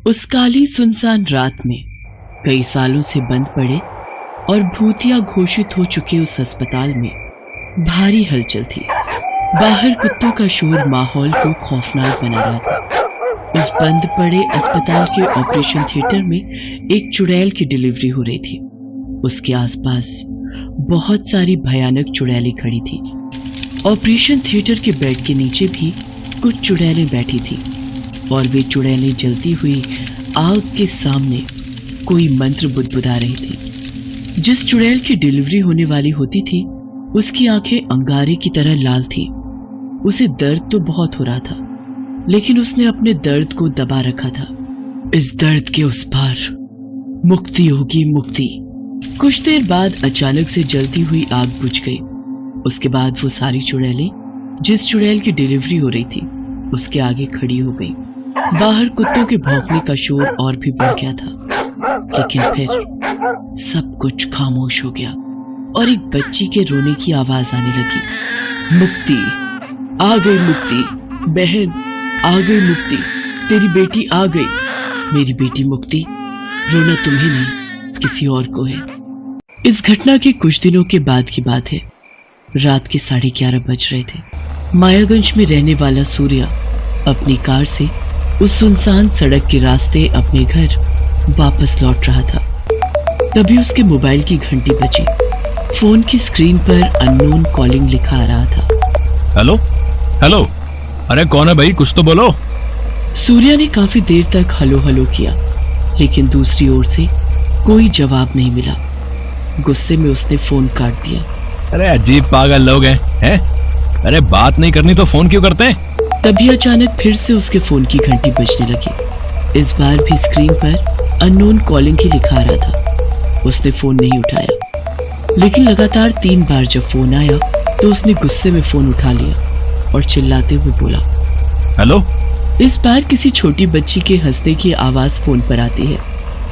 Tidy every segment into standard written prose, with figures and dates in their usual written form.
उस काली सुनसान रात में कई सालों से बंद पड़े और भूतिया घोषित हो चुके उस अस्पताल में भारी हलचल थी। बाहर कुत्तों का शोर माहौल को खौफनाक बना रहा था। उस बंद पड़े अस्पताल के ऑपरेशन थिएटर में एक चुड़ैल की डिलीवरी हो रही थी। उसके आसपास बहुत सारी भयानक चुड़ैलें खड़ी थी। ऑपरेशन थिएटर के बेड के नीचे भी कुछ चुड़ैलें बैठी थी और वे चुड़ैलें जलती हुई आग के सामने कोई मंत्र बुदबुदा रही थी। जिस चुड़ैल की डिलीवरी होने वाली होती थी उसकी आंखें अंगारे की तरह लाल थी। उसे दर्द तो बहुत हो रहा था, लेकिन उसने अपने दर्द को दबा रखा था। इस दर्द के उस पार मुक्ति होगी, मुक्ति। कुछ देर बाद अचानक से जलती हुई आग बुझ गई। उसके बाद वो सारी चुड़ैलें जिस चुड़ैल की डिलीवरी हो रही थी उसके आगे खड़ी हो गई। बाहर कुत्तों के भौंकने का शोर और भी बढ़ गया था, लेकिन फिर सब कुछ खामोश हो गया और एक बच्ची के रोने की आवाज आने लगी। मुक्ति आ गई, मुक्ति बहन आ गई, मुक्ति तेरी बेटी आ गई। मेरी बेटी मुक्ति, रोना तुम्हें नहीं किसी और को है। इस घटना के कुछ दिनों के बाद की बात है। रात के 11:30 बज रहे थे। मायागंज में रहने वाला सूर्या अपनी कार से उस सुनसान सड़क के रास्ते अपने घर वापस लौट रहा था। तभी उसके मोबाइल की घंटी बजी। फोन की स्क्रीन पर अननोन कॉलिंग लिखा आ रहा था। हेलो हेलो, अरे कौन है भाई, कुछ तो बोलो। सूर्या ने काफी देर तक हेलो हेलो किया, लेकिन दूसरी ओर से कोई जवाब नहीं मिला। गुस्से में उसने फोन काट दिया। अरे अजीब पागल लोग हैं? अरे बात नहीं करनी तो फोन क्यों करते हैं? तभी अचानक फिर से उसके फोन की घंटी बजने लगी। इस बार भी स्क्रीन पर अननोन कॉलिंग ही लिखा आ रहा था। उसने फोन नहीं उठाया, लेकिन लगातार 3 बार जब फोन आया तो उसने गुस्से में फोन उठा लिया और चिल्लाते हुए बोला, हेलो। इस बार किसी छोटी बच्ची के हंसने की आवाज फोन पर आती है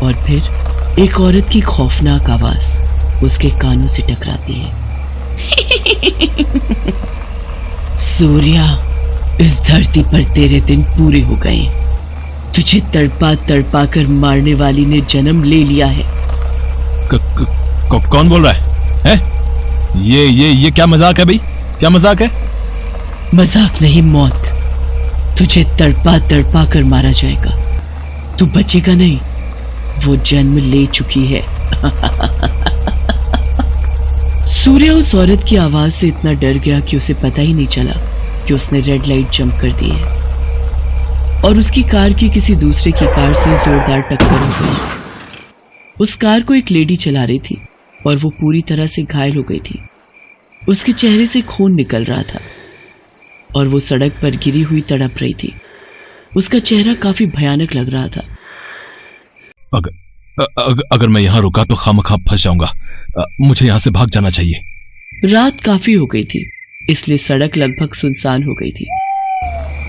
और फिर एक औरत की खौफनाक आवाज उसके कानों से टकराती है। सूर्या, इस धरती पर तेरे दिन पूरे हो गए। तुझे तड़पा तड़पा कर मारने वाली ने जन्म ले लिया है। कौन बोल रहा है? ये क्या मजाक है भाई? क्या मजाक है? मजाक नहीं, मौत। तुझे तड़पा तड़पा कर मारा जाएगा। तू बचेगा नहीं, वो जन्म ले चुकी है। सूर्या उस औरत की आवाज से इतना डर गया कि उसे पता ही नहीं चला कि उसने रेड लाइट जंप कर दी है और उसकी कार की किसी दूसरे की कार से जोरदार टक्कर हो गई। उस कार को एक लेडी चला रही थी और वो पूरी तरह से घायल हो गई थी। उसके चेहरे से खून निकल रहा था और वो सड़क पर गिरी हुई तड़प रही थी। उसका चेहरा काफी भयानक लग रहा था। अगर मैं यहाँ रुका तो खामखा फंस जाऊंगा। मुझे यहाँ से भाग जाना चाहिए। रात काफी हो गई थी, इसलिए सड़क लगभग सुनसान हो गई थी।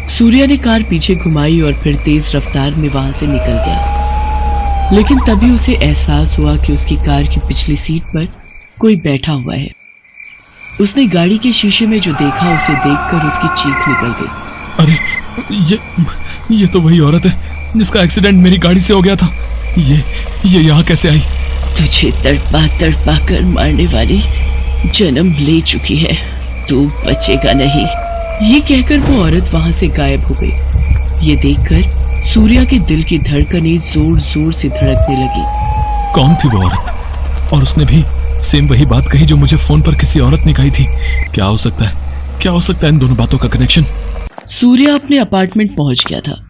सूर्या ने कार पीछे घुमाई और फिर तेज रफ्तार में वहां से निकल गया, लेकिन तभी उसे एहसास हुआ कि उसकी कार की पिछली सीट पर कोई बैठा हुआ है। उसने गाड़ी के शीशे में जो देखा उसे देखकर उसकी चीख निकल गई। अरे ये तो वही औरत है जिसका एक्सीडेंट मेरी गाड़ी से हो गया था। ये यहाँ कैसे आई? तुझे तड़पा तड़पा कर मारने वाली जन्म ले चुकी है। तू बचेगा नहीं। ये कहकर वो औरत वहां से गायब हो गई। ये देखकर सूर्या के दिल की धड़कनें जोर जोर से धड़कने लगी। कौन थी वो औरत? और उसने भी सेम वही बात कही जो मुझे फोन पर किसी औरत ने कही थी। क्या हो सकता है? क्या हो सकता है इन दोनों बातों का कनेक्शन? सूर्या अपने अपार्टमेंट पहुंच गया था,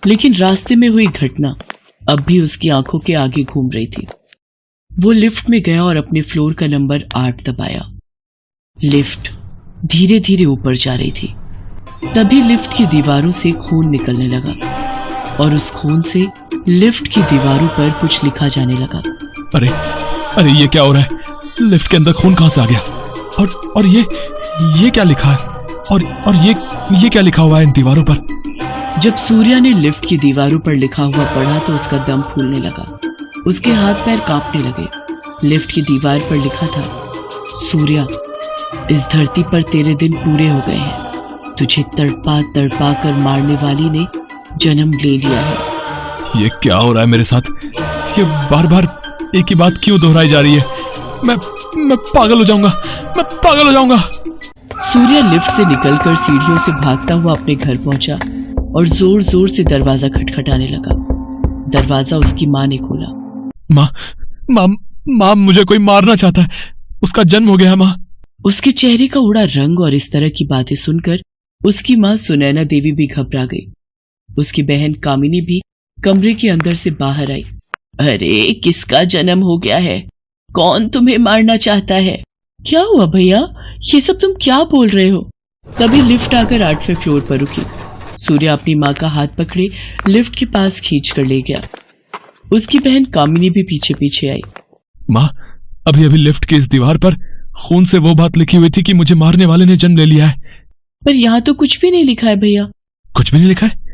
लेकिन रास्ते में हुई घटना अब भी उसकी आंखों के आगे घूम रही थी। वो लिफ्ट में गया और अपने फ्लोर का नंबर 8 दबाया। लिफ्ट धीरे धीरे ऊपर जा रही थी। तभी लिफ्ट की दीवारों से खून निकलने लगा और उस खून से लिफ्ट की दीवारों पर कुछ लिखा जाने लगा। अरे ये क्या हो रहा है? लिफ्ट के अंदर खून कहां से आ गया? और ये क्या लिखा है? और ये क्या लिखा हुआ है इन दीवारों पर? जब सूर्या ने लिफ्ट की दीवारों पर लिखा हुआ पढ़ा तो उसका दम फूलने लगा। उसके हाथ पैर कांपने लगे। लिफ्ट की दीवार पर लिखा था, सूर्या, इस धरती पर तेरे दिन पूरे हो गए हैं। तुझे तड़पा तड़पा कर मारने वाली ने जन्म ले लिया है। ये क्या हो रहा है मेरे साथ? ये बार बार एक ही बात क्यों दोहराई जा रही है? मैं पागल हो जाऊंगा, मैं पागल हो जाऊंगा। सूर्या लिफ्ट से निकलकर सीढ़ियों से भागता हुआ अपने घर पहुंचा और जोर जोर से दरवाजा खटखटाने लगा। दरवाजा उसकी माँ ने खोला। माँ माँ माँ, मुझे कोई मारना चाहता है, उसका जन्म हो गया है माँ। उसके चेहरे का उड़ा रंग और इस तरह की बातें सुनकर उसकी माँ सुनैना देवी भी घबरा गई। उसकी बहन कामिनी भी कमरे के अंदर से बाहर आई। अरे किसका जन्म हो गया है? कौन तुम्हें मारना चाहता है? क्या हुआ भैया, ये सब तुम क्या बोल रहे हो? तभी लिफ्ट आकर 8वें फ्लोर पर रुकी। सूर्या अपनी माँ का हाथ पकड़े लिफ्ट के पास खींच कर ले गया। उसकी बहन कामिनी भी पीछे पीछे आई। माँ, अभी अभी लिफ्ट की इस दीवार पर खून से वो बात लिखी हुई थी कि मुझे मारने वाले ने जन्म ले लिया है। पर यहाँ तो कुछ भी नहीं लिखा है भैया। कुछ भी नहीं लिखा है?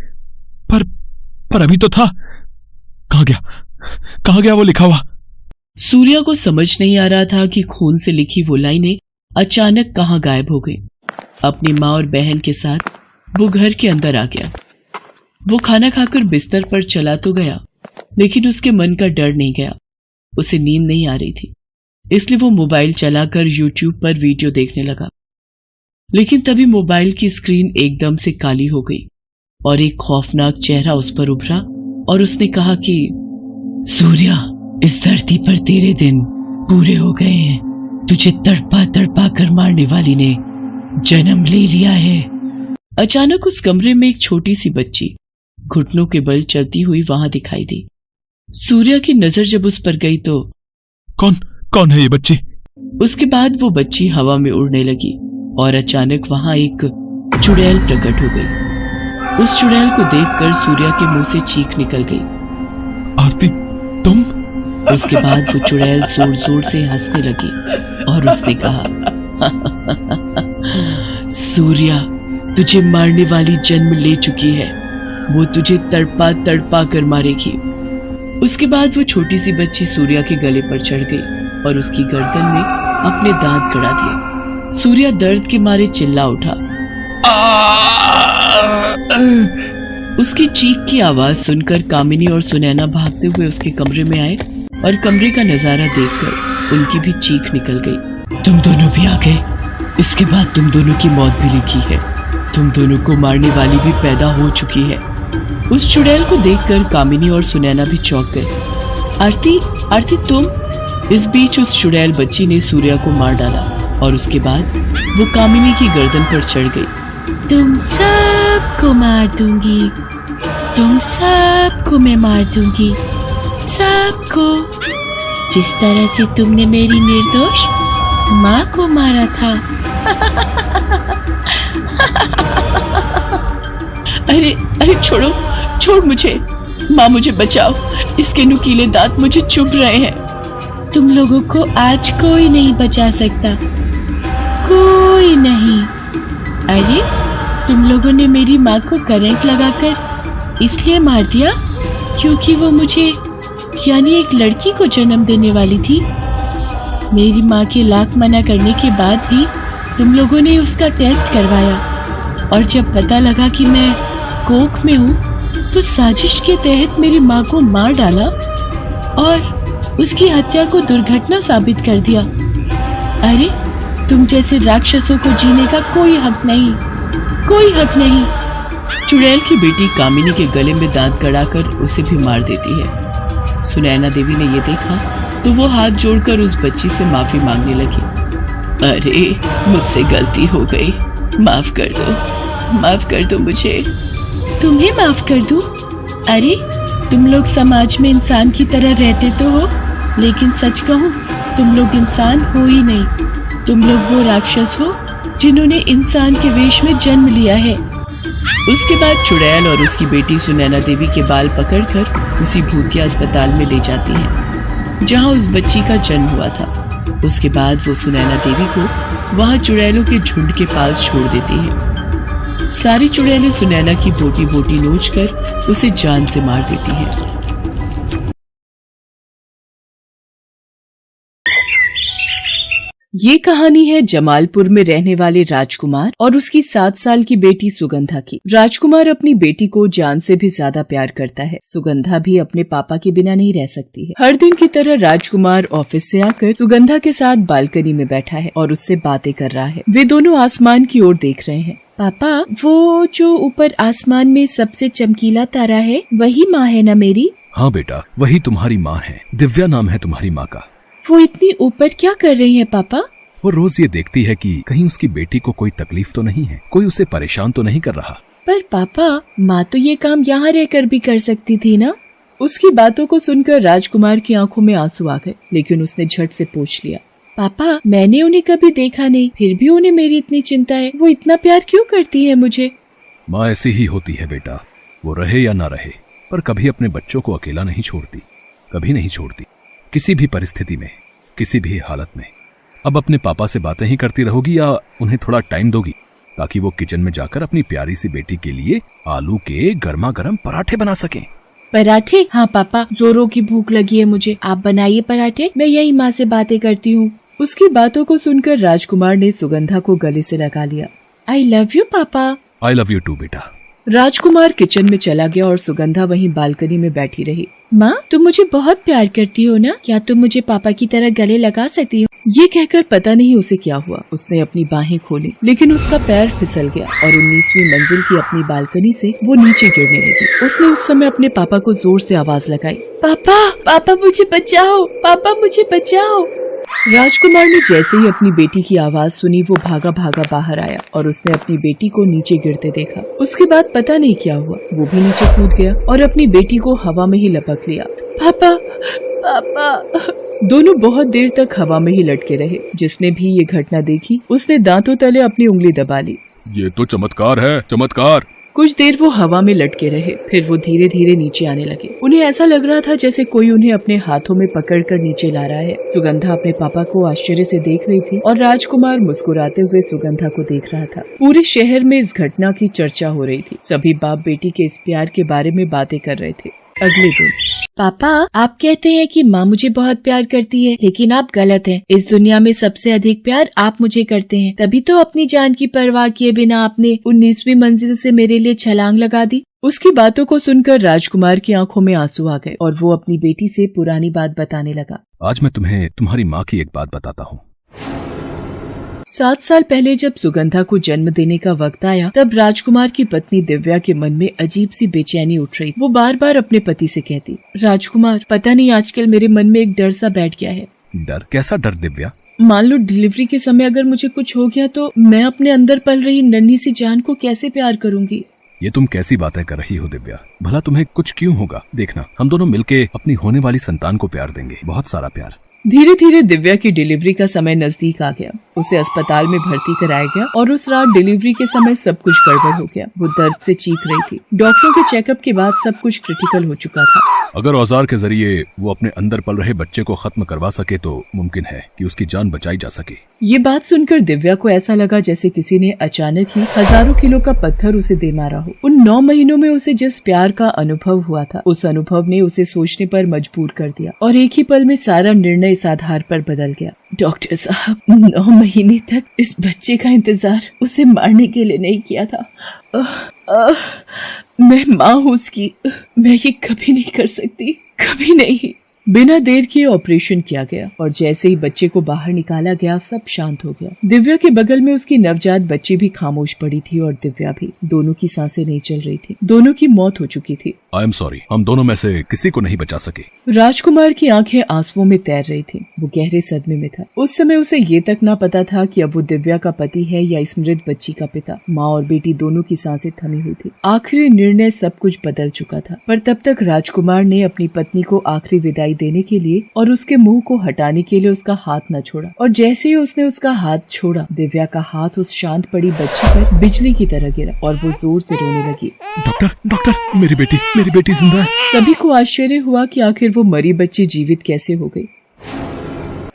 पर अभी तो था। कहाँ गया वो लिखा हुआ? सूर्या को समझ नहीं आ रहा था कि खून से लिखी वो लाइनें अचानक कहाँ गायब हो गई। अपनी माँ और बहन के साथ वो घर के अंदर आ गया। वो खाना खाकर बिस्तर पर चला तो गया, लेकिन उसके मन का डर नहीं गया। उसे नींद नहीं आ रही थी, इसलिए वो मोबाइल चलाकर YouTube पर वीडियो देखने लगा। लेकिन तभी मोबाइल की स्क्रीन एकदम से काली हो गई और एक खौफनाक चेहरा उस पर उभरा और उसने कहा कि सूर्या, इस धरती पर तेरे दिन पूरे हो गए हैं। तुझे तड़पा तड़पा कर मारने वाली ने जन्म ले लिया है। अचानक उस कमरे में एक छोटी सी बच्ची घुटनों के बल चलती हुई वहां दिखाई दी। सूर्या की नजर जब उस पर गई तो कौन है ये बच्ची? उसके बाद वो बच्ची हवा में उड़ने लगी और अचानक वहां एक चुड़ैल प्रकट हो गई। उस चुड़ैल को देखकर सूर्या के मुंह से चीख निकल गई। आरती, तुम? उसके बाद वो चुड़ैल जोर जोर से हंसने लगी और उसने कहा, सूर्या, तुझे मारने वाली जन्म ले चुकी है। वो तुझे तड़पा तड़पा कर मारेगी। उसके बाद वो छोटी सी बच्ची सूर्या के गले पर चढ़ गई और उसकी गर्दन में अपने दांत गड़ा दिए। सूर्या दर्द के मारे चिल्ला उठा। उसकी चीख की आवाज सुनकर कामिनी और सुनैना भागते हुए उसके कमरे में आए और कमरे का नजारा देखकर उनकी भी चीख निकल गई। तुम दोनों भी आ गए। इसके बाद तुम दोनों की मौत भी लिखी है। तुम दोनों को मारने वाली भी पैदा हो चुकी है। उस चुड़ैल को देखकर कामिनी और सुनैना भी चौंक गए। आरती तुम? इस बीच उस चुड़ैल बच्ची ने सूर्या को मार डाला और उसके बाद वो कामिनी की गर्दन पर चढ़ गई। तुम सबको मार दूंगी, तुम सबको मैं मार दूंगी, सबको, जिस तरह से तुमने मेरी निर्दोष माँ को मारा था। अरे छोड़ मुझे, माँ मुझे बचाओ, इसके नुकीले दांत मुझे चुभ रहे हैं। तुम लोगों को आज कोई नहीं बचा सकता, कोई नहीं। अरे तुम लोगों ने मेरी माँ को करंट लगाकर इसलिए मार दिया क्योंकि वो मुझे, यानी एक लड़की को जन्म देने वाली थी। मेरी माँ के लाख मना करने के बाद भी तुम लोगों ने उसका टेस्ट करवाया और जब पता लगा कि मैं कोख में हूँ तो साजिश के तहत मेरी माँ को मार डाला और उसकी हत्या को दुर्घटना साबित कर दिया। अरे तुम जैसे राक्षसों को जीने का कोई हक नहीं, कोई हक नहीं। चुड़ैल की बेटी कामिनी के गले में दांत गड़ाकर उसे भी मार देती है। सुनैना देवी ने ये देखा तो वो हाथ जोड़कर उस बच्ची से माफी मांगने लगी। अरे मुझसे गलती हो गई, माफ कर दो मुझे। तुम्हें माफ कर दूं? अरे तुम लोग समाज में इंसान की तरह रहते तो हो, लेकिन सच कहूं तुम लोग इंसान हो ही नहीं। तुम लोग वो राक्षस हो जिन्होंने इंसान के वेश में जन्म लिया है। उसके बाद चुड़ैल और उसकी बेटी सुनैना देवी के बाल पकड़कर उसी भूतिया अस्पताल में ले जाती हैं, जहां उस बच्ची का जन्म हुआ था। उसके बाद वो सुनैना देवी को वहां चुड़ैलों के झुंड के पास छोड़ देती है। सारी चुड़ैलें सुनैना की बोटी बोटी नोचकर उसे जान से मार देती हैं। ये कहानी है जमालपुर में रहने वाले राजकुमार और उसकी 7 साल की बेटी सुगंधा की। राजकुमार अपनी बेटी को जान से भी ज्यादा प्यार करता है। सुगंधा भी अपने पापा के बिना नहीं रह सकती है। हर दिन की तरह राजकुमार ऑफिस से आकर सुगंधा के साथ बालकनी में बैठा है और उससे बातें कर रहा है। वे दोनों आसमान की ओर देख रहे हैं। पापा, वो जो ऊपर आसमान में सबसे चमकीला तारा है वही माँ है ना मेरी? हाँ बेटा, वही तुम्हारी माँ है। दिव्या नाम है तुम्हारी माँ का। वो इतनी ऊपर क्या कर रही है पापा? वो रोज ये देखती है कि कहीं उसकी बेटी को कोई तकलीफ तो नहीं है, कोई उसे परेशान तो नहीं कर रहा। पर पापा, माँ तो ये काम यहाँ रहकर भी कर सकती थी ना? उसकी बातों को सुनकर राजकुमार की आंखों में आंसू आ गए, लेकिन उसने झट से पूछ लिया, पापा मैंने उन्हें कभी देखा नहीं, फिर भी उन्हें मेरी इतनी चिंता है। वो इतना प्यार क्यों करती है मुझे? माँ ऐसी ही होती है बेटा, वो रहे या ना रहे, पर कभी अपने बच्चों को अकेला नहीं छोड़ती, कभी नहीं छोड़ती, किसी भी परिस्थिति में, किसी भी हालत में। अब अपने पापा से बातें ही करती रहोगी या उन्हें थोड़ा टाइम दोगी ताकि वो किचन में जाकर अपनी प्यारी सी बेटी के लिए आलू के गर्मा गर्म पराठे बना सकें? पराठे? हाँ पापा, जोरों की भूख लगी है मुझे, आप बनाइए पराठे, मैं यही माँ से बातें करती हूँ। उसकी बातों को सुनकर राजकुमार ने सुगंधा को गले से लगा लिया। आई लव यू पापा। आई लव यू टू बेटा। राजकुमार किचन में चला गया और सुगंधा वहीं बालकनी में बैठी रही। माँ, तुम मुझे बहुत प्यार करती हो ना? क्या तुम मुझे पापा की तरह गले लगा सकती हो? ये कहकर पता नहीं उसे क्या हुआ, उसने अपनी बाहें खोली, लेकिन उसका पैर फिसल गया और 19वीं मंजिल की अपनी बालकनी से वो नीचे गिरने लगी। उसने उस समय अपने पापा को जोर से आवाज लगाई, पापा, पापा मुझे बचाओ, पापा मुझे बचाओ। राजकुमार ने जैसे ही अपनी बेटी की आवाज सुनी, वो भागा भागा बाहर आया और उसने अपनी बेटी को नीचे गिरते देखा। उसके बाद पता नहीं क्या हुआ, वो भी नीचे कूद गया और अपनी बेटी को हवा में ही लपक लिया। पापा, पापा। दोनों बहुत देर तक हवा में ही लटके रहे। जिसने भी ये घटना देखी उसने दांतों तले अपनी उंगली दबा ली। ये तो चमत्कार है, चमत्कार। कुछ देर वो हवा में लटके रहे, फिर वो धीरे धीरे नीचे आने लगे। उन्हें ऐसा लग रहा था जैसे कोई उन्हें अपने हाथों में पकड़कर नीचे ला रहा है। सुगंधा अपने पापा को आश्चर्य से देख रही थी और राजकुमार मुस्कुराते हुए सुगंधा को देख रहा था। पूरे शहर में इस घटना की चर्चा हो रही थी। सभी बाप बेटी के इस प्यार के बारे में बातें कर रहे थे। अगले दिन, पापा आप कहते हैं कि माँ मुझे बहुत प्यार करती है, लेकिन आप गलत हैं। इस दुनिया में सबसे अधिक प्यार आप मुझे करते हैं, तभी तो अपनी जान की परवाह किए बिना आपने 19वीं मंजिल से मेरे लिए छलांग लगा दी। उसकी बातों को सुनकर राजकुमार की आंखों में आंसू आ गए और वो अपनी बेटी से पुरानी बात बताने लगा। आज मैं तुम्हें तुम्हारी माँ की एक बात बताता हूँ। 7 साल पहले जब सुगंधा को जन्म देने का वक्त आया, तब राजकुमार की पत्नी दिव्या के मन में अजीब सी बेचैनी उठ रही। वो बार बार अपने पति से कहती, राजकुमार पता नहीं आजकल मेरे मन में एक डर सा बैठ गया है। डर? कैसा डर दिव्या? मान लो डिलीवरी के समय अगर मुझे कुछ हो गया तो मैं अपने अंदर पल रही नन्ही सी जान को कैसे प्यार करूंगी? ये तुम कैसी बातें कर रही हो दिव्या? भला तुम्हें कुछ क्यों होगा? देखना, हम दोनों मिलके अपनी होने वाली संतान को प्यार देंगे, बहुत सारा प्यार। धीरे धीरे दिव्या की डिलीवरी का समय नजदीक आ गया। उसे अस्पताल में भर्ती कराया गया और उस रात डिलीवरी के समय सब कुछ गड़बड़ हो गया। वो दर्द से चीख रही थी। डॉक्टरों के चेकअप के बाद सब कुछ क्रिटिकल हो चुका था। अगर औजार के जरिए वो अपने अंदर पल रहे बच्चे को खत्म करवा सके तो मुमकिन है कि उसकी जान बचाई जा सके। ये बात सुनकर दिव्या को ऐसा लगा जैसे किसी ने अचानक ही हजारों किलो का पत्थर उसे दे मारा हो। उन 9 महीनों में उसे जिस प्यार का अनुभव हुआ था, उस अनुभव ने उसे सोचने पर मजबूर कर दिया और एक ही पल में सारा निर्णय इस आधार पर बदल गया। डॉक्टर साहब, 9 महीने तक इस बच्चे का इंतजार उसे मारने के लिए नहीं किया था। मैं माँ हूँ उसकी, मैं ये कभी नहीं कर सकती, कभी नहीं। बिना देर किए ऑपरेशन किया गया और जैसे ही बच्चे को बाहर निकाला गया सब शांत हो गया। दिव्या के बगल में उसकी नवजात बच्ची भी खामोश पड़ी थी और दिव्या भी। दोनों की सांसें नहीं चल रही थी, दोनों की मौत हो चुकी थी। आई एम सॉरी, हम दोनों में से किसी को नहीं बचा सके। राजकुमार की आंखें आंसुओं में तैर रही थी। वो गहरे सदमे में था। उस समय उसे ये तक ना पता था कि अब वो दिव्या का पति है या इस मृत बच्ची का पिता। माँ और बेटी दोनों की सांसें थमी हुई थी। आखिरी निर्णय सब कुछ बदल चुका था, पर तब तक राजकुमार ने अपनी पत्नी को आखिरी विदाई देने के लिए और उसके मुंह को हटाने के लिए उसका हाथ न छोड़ा। और जैसे ही उसने उसका हाथ छोड़ा, दिव्या का हाथ उस शांत पड़ी बच्ची पर बिजली की तरह गिरा और वो जोर से रोने लगी। डॉक्टर, डॉक्टर, मेरी बेटी जिंदा है। सभी को आश्चर्य हुआ कि आखिर वो मरी बच्ची जीवित कैसे हो गई।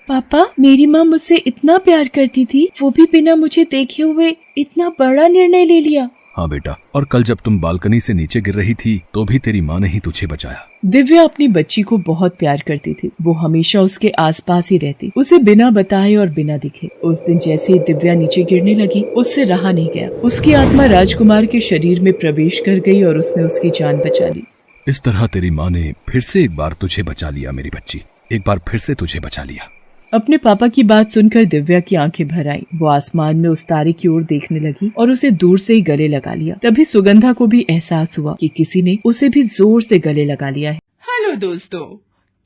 पापा, मेरी माँ मुझसे इतना प्यार करती थी, वो भी बिना मुझे देखे हुए इतना बड़ा निर्णय ले लिया। हाँ बेटा, और कल जब तुम बालकनी से नीचे गिर रही थी तो भी तेरी माँ ने ही तुझे बचाया। दिव्या अपनी बच्ची को बहुत प्यार करती थी। वो हमेशा उसके आसपास ही रहती, उसे बिना बताए और बिना दिखे। उस दिन जैसे ही दिव्या नीचे गिरने लगी, उससे रहा नहीं गया। उसकी आत्मा राजकुमार के शरीर में प्रवेश कर गई और उसने उसकी जान बचा ली। इस तरह तेरी माँ ने फिर से एक बार तुझे बचा लिया मेरी बच्ची, एक बार फिर से तुझे बचा लिया। अपने पापा की बात सुनकर दिव्या की आंखें भर आईं। वो आसमान में उस तारे की ओर देखने लगी और उसे दूर से ही गले लगा लिया। तभी सुगंधा को भी एहसास हुआ कि किसी ने उसे भी जोर से गले लगा लिया है। हेलो दोस्तों,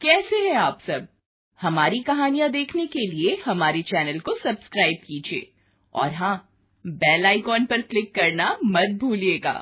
कैसे हैं आप सब? हमारी कहानियाँ देखने के लिए हमारे चैनल को सब्सक्राइब कीजिए और हाँ, बेल आइकॉन पर क्लिक करना मत भूलिएगा।